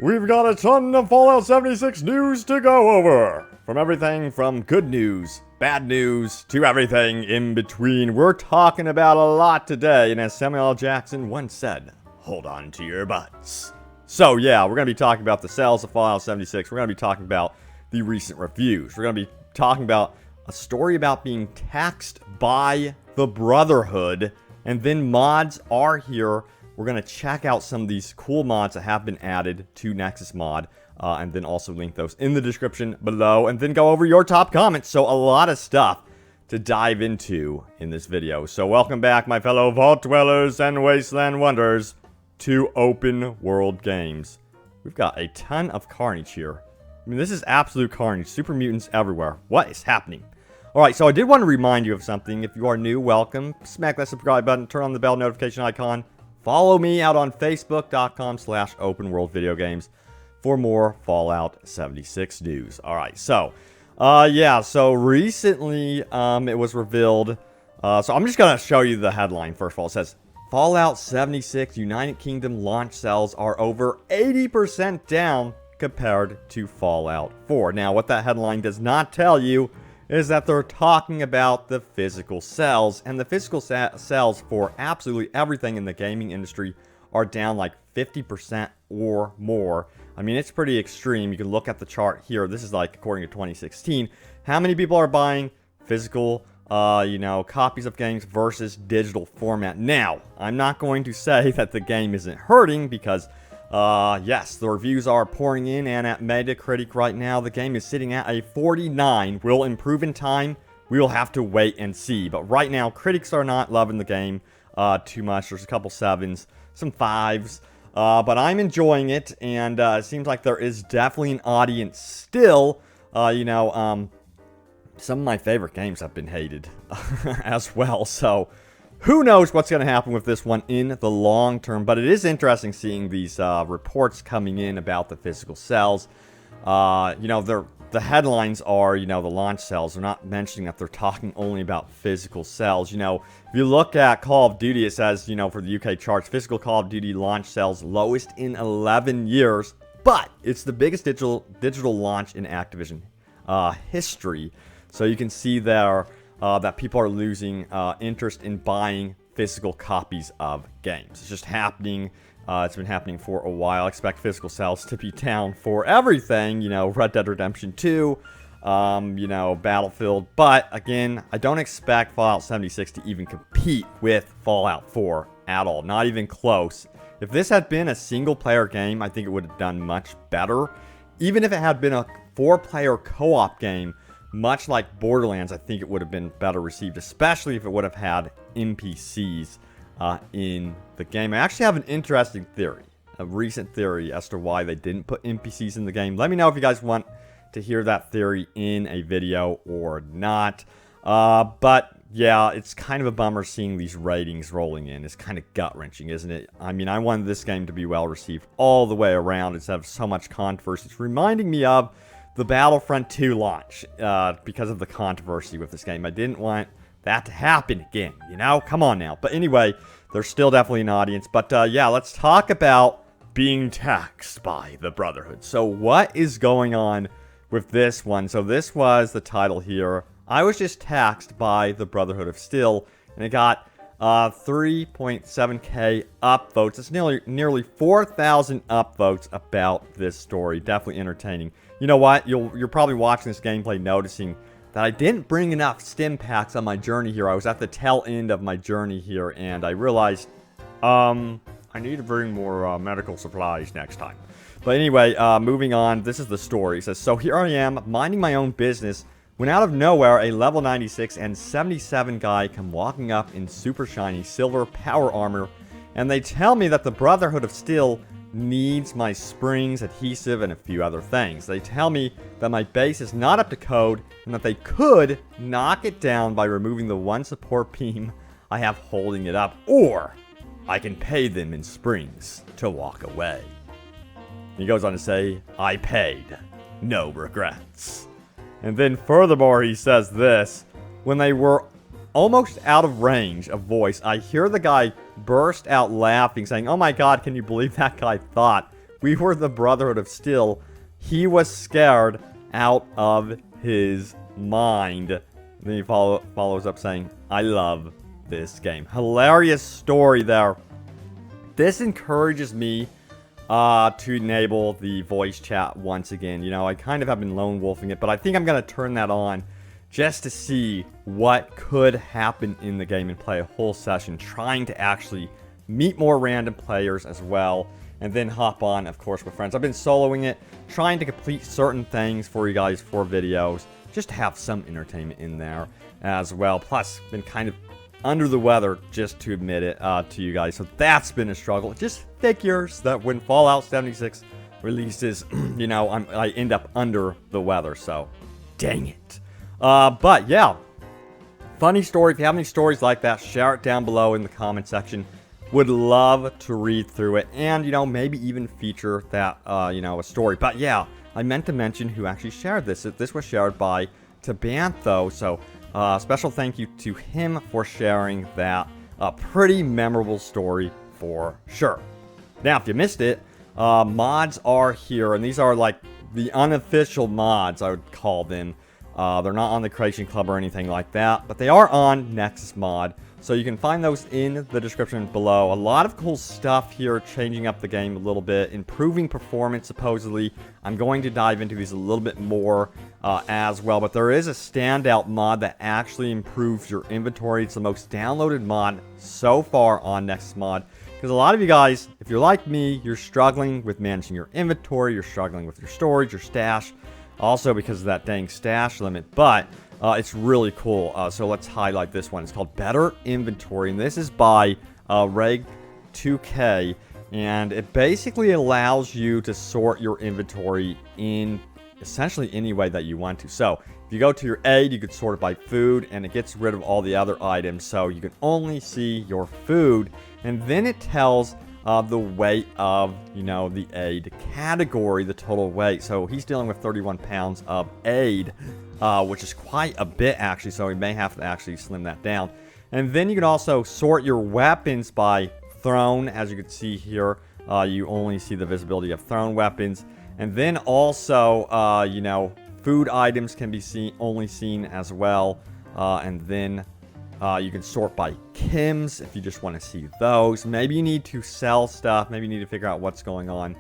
We've got a ton of Fallout 76 news to go over. From everything from good news, bad news, to everything in between. We're talking about a lot today, and as Samuel L. Jackson once said, hold on to your butts. So yeah, we're going to be talking about the sales of Fallout 76. We're going to be talking about the recent reviews. We're going to be talking about a story about being taxed by the Brotherhood, and then mods are here. We're going to check out some of these cool mods that have been added to Nexus mod, and then also link those in the description below, and then go over your top comments. So a lot of stuff to dive into in this video. So welcome back, my fellow Vault Dwellers and Wasteland Wonders, to Open World Games. We've got a ton of carnage here. I mean, this is absolute carnage. Super mutants everywhere. What is happening? Alright, so I did want to remind you of something. If you are new, welcome. Smack that subscribe button, turn on the bell notification icon. Follow me out on facebook.com/openworldvideogames for more Fallout 76 news. Alright, so, yeah, so recently, it was revealed, so I'm just going to show you the headline first of all. It says, Fallout 76 United Kingdom launch sales are over 80% down compared to Fallout 4. Now, what that headline does not tell you is that they're talking about the physical sales, and the physical sales for absolutely everything in the gaming industry are down like 50% or more. I mean, it's pretty extreme. You can look at the chart here. This is like according to 2016. How many people are buying physical, copies of games versus digital format? Now, I'm not going to say that the game isn't hurting because yes, the reviews are pouring in, and at Metacritic right now, the game is sitting at a 49. Will improve in time. We will have to wait and see. But right now, critics are not loving the game too much. There's a couple 7s, some 5s. But I'm enjoying it, and it seems like there is definitely an audience still. Some of my favorite games have been hated as well. So who knows what's going to happen with this one in the long term, but it is interesting seeing these reports coming in about the physical sales. The headlines are, the launch sales. They're not mentioning that they're talking only about physical sales. If you look at Call of Duty, it says, for the UK charts, physical Call of Duty launch sales lowest in 11 years, but it's the biggest digital launch in Activision history. So you can see there that people are losing interest in buying physical copies of games. It's just happening. It's been happening for a while. I expect physical sales to be down for everything. Red Dead Redemption 2, Battlefield. But again, I don't expect Fallout 76 to even compete with Fallout 4 at all. Not even close. If this had been a single-player game, I think it would have done much better. Even if it had been a 4-player co-op game, much like Borderlands, I think it would have been better received, especially if it would have had NPCs in the game. I actually have an interesting theory, a recent theory as to why they didn't put NPCs in the game. Let me know if you guys want to hear that theory in a video or not. But yeah, it's kind of a bummer seeing these ratings rolling in. It's kind of gut-wrenching, isn't it? I mean, I wanted this game to be well-received all the way around instead of so much controversy. It's reminding me of the Battlefront 2 launch because of the controversy with this game. I didn't want that to happen again, Come on now. But anyway, there's still definitely an audience. But yeah, let's talk about being taxed by the Brotherhood. So what is going on with this one? So this was the title here. I was just taxed by the Brotherhood of Steel, and it got 3.7k upvotes. It's nearly 4,000 upvotes about this story. Definitely entertaining. You know what? You're probably watching this gameplay noticing that I didn't bring enough stim packs on my journey here. I was at the tail end of my journey here, and I realized, I need to bring more medical supplies next time. But anyway, moving on. This is the story. It says, so here I am, minding my own business, when out of nowhere, a level 96 and 77 guy come walking up in super shiny silver power armor, and they tell me that the Brotherhood of Steel needs my springs, adhesive, and a few other things. They tell me that my base is not up to code, and that they could knock it down by removing the one support beam I have holding it up, or I can pay them in springs to walk away. He goes on to say, I paid. No regrets. And then furthermore, he says this, when they were almost out of range of voice, I hear the guy burst out laughing, saying, oh my god, can you believe that guy thought We were the Brotherhood of Steel. He was scared out of his mind. Then he follows up saying, I love this game. Hilarious story there. This encourages me to enable the voice chat once again. You know, I kind of have been lone wolfing it, but I think I'm going to turn that on just to see what could happen in the game and play a whole session, trying to actually meet more random players as well, and then hop on, of course, with friends. I've been soloing it, trying to complete certain things for you guys for videos, just to have some entertainment in there as well. Plus, been kind of under the weather, just to admit it to you guys. So that's been a struggle. It just figures that when Fallout 76 releases, you know, I end up under the weather. So, dang it. But yeah, funny story. If you have any stories like that, share it down below in the comment section. Would love to read through it and, you know, maybe even feature that, you know, a story. But yeah, I meant to mention who actually shared this. This was shared by Tabantho. So, special thank you to him for sharing that pretty memorable story for sure. Now, if you missed it, mods are here, and these are like the unofficial mods, I would call them. They're not on the Creation Club or anything like that, but they are on Nexus Mod, so you can find those in the description below. A lot of cool stuff here, changing up the game a little bit, improving performance supposedly. I'm going to dive into these a little bit more as well, but there is a standout mod that actually improves your inventory. It's the most downloaded mod so far on Nexus Mod, because a lot of you guys, if you're like me, you're struggling with managing your inventory, you're struggling with your storage, your stash, also because of that dang stash limit, but it's really cool. So let's highlight this one. It's called Better Inventory, and this is by Reg2K, and it basically allows you to sort your inventory in essentially any way that you want to. So if you go to your aid, you could sort it by food, and it gets rid of all the other items, so you can only see your food, and then it tells the weight of, you know, the aid category, the total weight. So he's dealing with 31 pounds of aid, which is quite a bit actually, so he may have to actually slim that down. And then you can also sort your weapons by thrown. As you can see here, you only see the visibility of thrown weapons. And then also, you know, food items can be only seen as well. And then you can sort by chems if you just want to see those. Maybe you need to sell stuff. Maybe you need to figure out what's going on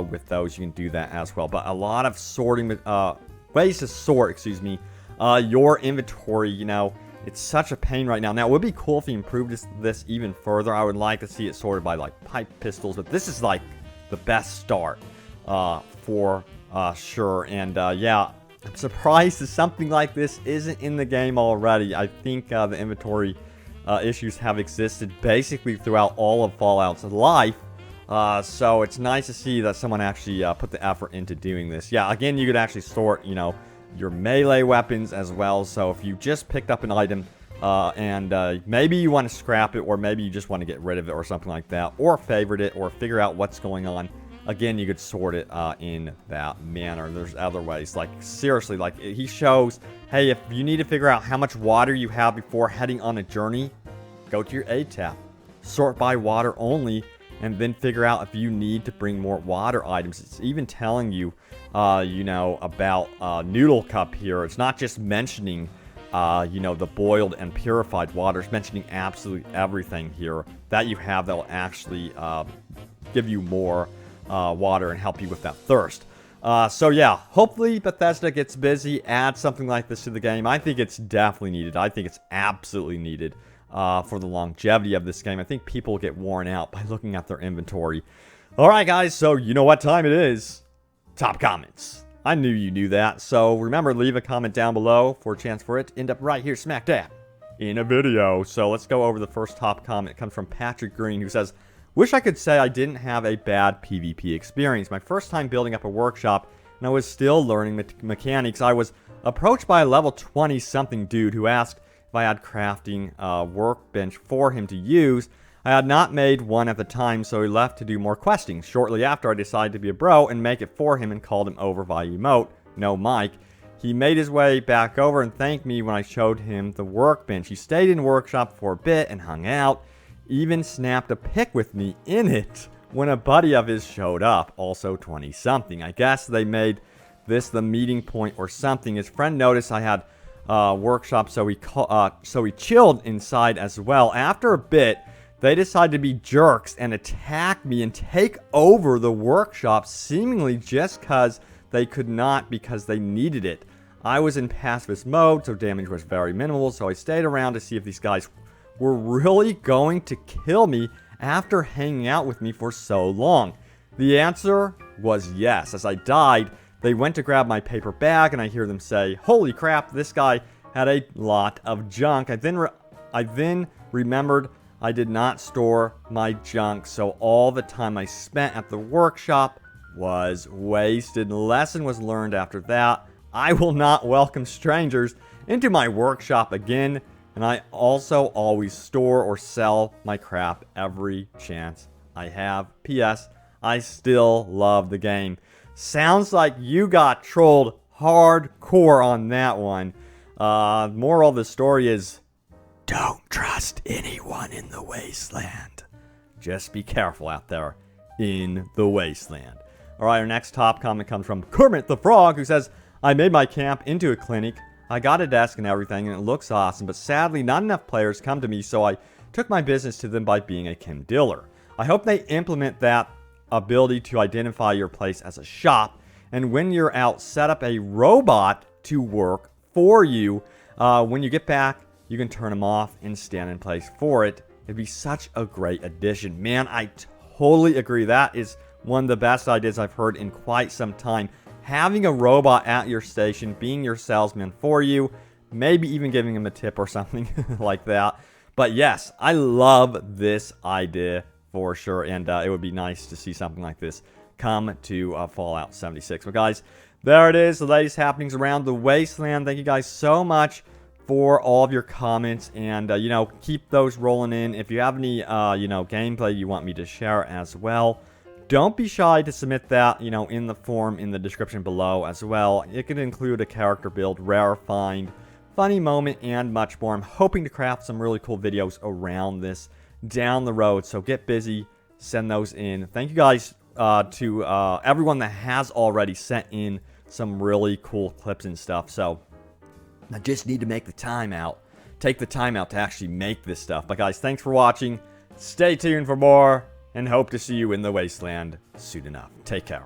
with those. You can do that as well. But a lot of sorting, ways to sort, excuse me, your inventory. You know, it's such a pain right now. Now, it would be cool if you improved this even further. I would like to see it sorted by, like, pipe pistols. But this is, like, the best start for sure. And, yeah, I'm surprised that something like this isn't in the game already. I think the inventory issues have existed basically throughout all of Fallout's life. So it's nice to see that someone actually put the effort into doing this. Yeah, again, you could actually sort, you know, your melee weapons as well. So if you just picked up an item and maybe you want to scrap it, or maybe you just want to get rid of it or something like that, or favorite it, or figure out what's going on, again, you could sort it in that manner. There's other ways. Like, seriously, like, he shows, hey, if you need to figure out how much water you have before heading on a journey, go to your aid tab. Sort by water only, and then figure out if you need to bring more water items. It's even telling you, you know, about Noodle Cup here. It's not just mentioning, you know, the boiled and purified water. It's mentioning absolutely everything here that you have that will actually give you more water and help you with that thirst. So yeah, hopefully Bethesda gets busy, adds something like this to the game. I think it's definitely needed. I think it's absolutely needed for the longevity of this game. I think people get worn out by looking at their inventory. Alright guys, so you know what time it is. Top comments. I knew you knew that, so remember, leave a comment down below for a chance for it to end up right here smack dab in a video. So let's go over the first top comment. It comes from Patrick Green, who says, wish I could say I didn't have a bad PvP experience. My first time building up a workshop, and I was still learning mechanics. I was approached by a level 20 something dude who asked if I had crafting workbench for him to use. I had not made one at the time, so he left to do more questing. Shortly after, I decided to be a bro and make it for him and called him over via emote, no mic. He made his way back over and thanked me when I showed him the workbench. He stayed in workshop for a bit and hung out. Even snapped a pic with me in it. when a buddy of his showed up, also 20-something. I guess they made this the meeting point or something. His friend noticed I had workshop, so he chilled inside as well. After a bit, they decided to be jerks and attack me and take over the workshop, seemingly just because they could not, because they needed it. I was in pacifist mode, so damage was very minimal, so I stayed around to see if these guys were really going to kill me after hanging out with me for so long. The answer was yes. As I died, they went to grab my paper bag, and I hear them say, "Holy crap, this guy had a lot of junk." I then remembered I did not store my junk, so all the time I spent at the workshop was wasted. Lesson was learned after that. I will not welcome strangers into my workshop again, and I also always store or sell my crap every chance I have. P.S. I still love the game. Sounds like you got trolled hardcore on that one. Moral of the story is, don't trust anyone in the wasteland. Just be careful out there in the wasteland. Alright, our next top comment comes from Kermit the Frog, who says, I made my camp into a clinic. I got a desk and everything, and it looks awesome, but sadly not enough players come to me, so I took my business to them by being a Kim Diller. I hope they implement that ability to identify your place as a shop, and when you're out, set up a robot to work for you. When you get back, you can turn them off and stand in place for it. It'd be such a great addition. Man, I totally agree. That is one of the best ideas I've heard in quite some time. Having a robot at your station, being your salesman for you, maybe even giving him a tip or something like that. But yes, I love this idea for sure, and it would be nice to see something like this come to Fallout 76. But guys, there it is, the latest happenings around the Wasteland. Thank you guys so much for all of your comments, and you know, keep those rolling in. If you have any you know, gameplay you want me to share as well, don't be shy to submit that, you know, in the form in the description below as well. It can include a character build, rare find, funny moment, and much more. I'm hoping to craft some really cool videos around this down the road, so get busy, send those in. Thank you guys to everyone that has already sent in some really cool clips and stuff. So I just need to make the time out, take the time out to actually make this stuff. But guys, thanks for watching. Stay tuned for more, and hope to see you in the Wasteland soon enough. Take care.